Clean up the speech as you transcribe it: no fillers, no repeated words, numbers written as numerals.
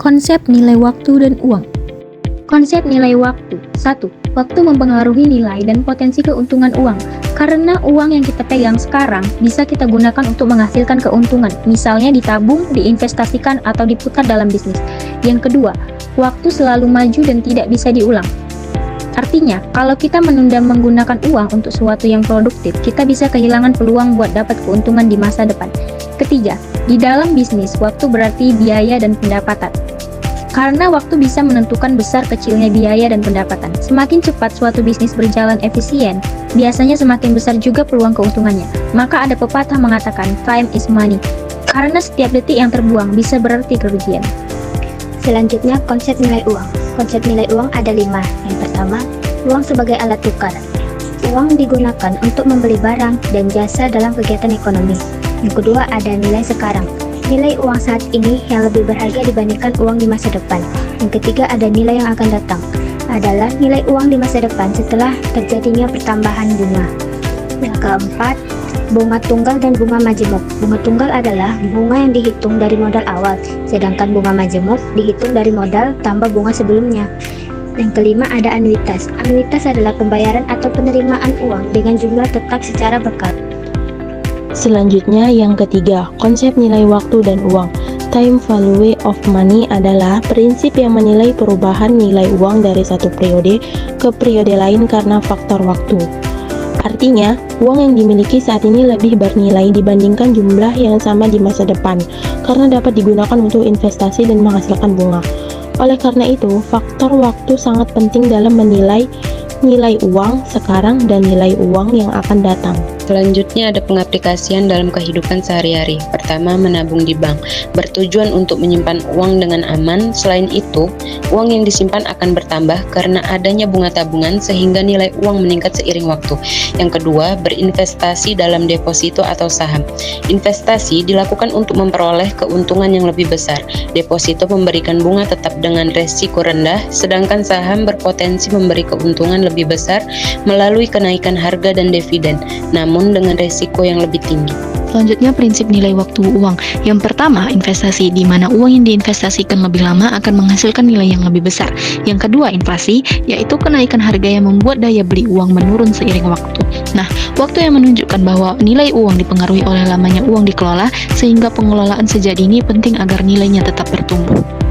Konsep nilai waktu dan uang. Konsep nilai waktu. 1. Waktu mempengaruhi nilai dan potensi keuntungan uang. Karena uang yang kita pegang sekarang bisa kita gunakan untuk menghasilkan keuntungan, misalnya ditabung, diinvestasikan, atau diputar dalam bisnis. Yang kedua, waktu selalu maju dan tidak bisa diulang. Artinya, kalau kita menunda menggunakan uang untuk sesuatu yang produktif, kita bisa kehilangan peluang buat dapat keuntungan di masa depan. Ketiga, di dalam bisnis, waktu berarti biaya dan pendapatan. Karena waktu bisa menentukan besar kecilnya biaya dan pendapatan. Semakin cepat suatu bisnis berjalan efisien, biasanya semakin besar juga peluang keuntungannya. Maka ada pepatah mengatakan, time is money. Karena setiap detik yang terbuang bisa berarti kerugian. Selanjutnya, konsep nilai uang. Konsep nilai uang ada 5. Yang pertama, uang sebagai alat tukar. Uang digunakan untuk membeli barang dan jasa dalam kegiatan ekonomi. Yang kedua, ada nilai sekarang. Nilai uang saat ini yang lebih berharga dibandingkan uang di masa depan. Yang ketiga, ada nilai yang akan datang. Adalah nilai uang di masa depan setelah terjadinya pertambahan bunga. Yang keempat, bunga tunggal dan bunga majemuk. Bunga tunggal adalah bunga yang dihitung dari modal awal, sedangkan bunga majemuk dihitung dari modal tambah bunga sebelumnya. Yang kelima, ada anuitas. Anuitas adalah pembayaran atau penerimaan uang dengan jumlah tetap secara berkala. Selanjutnya yang ketiga, konsep nilai waktu dan uang. Time value of money adalah prinsip yang menilai perubahan nilai uang dari satu periode ke periode lain karena faktor waktu. Artinya, uang yang dimiliki saat ini lebih bernilai dibandingkan jumlah yang sama di masa depan, karena dapat digunakan untuk investasi dan menghasilkan bunga. Oleh karena itu, faktor waktu sangat penting dalam menilai nilai uang sekarang dan nilai uang yang akan datang. Selanjutnya ada pengaplikasian dalam kehidupan sehari-hari. Pertama, menabung di bank, bertujuan untuk menyimpan uang dengan aman. Selain itu, uang yang disimpan akan bertambah karena adanya bunga tabungan sehingga nilai uang meningkat seiring waktu. Yang kedua, berinvestasi dalam deposito atau saham. Investasi dilakukan untuk memperoleh keuntungan yang lebih besar. Deposito memberikan bunga tetap dengan resiko rendah, sedangkan saham berpotensi memberi keuntungan lebih besar melalui kenaikan harga dan dividen, namun dengan resiko yang lebih tinggi. Selanjutnya, prinsip nilai waktu uang. Yang pertama, investasi, di mana uang yang diinvestasikan lebih lama akan menghasilkan nilai yang lebih besar. Yang kedua, inflasi, yaitu kenaikan harga yang membuat daya beli uang menurun seiring waktu. Nah, waktu yang menunjukkan bahwa nilai uang dipengaruhi oleh lamanya uang dikelola, sehingga pengelolaan sejak dini penting agar nilainya tetap bertumbuh.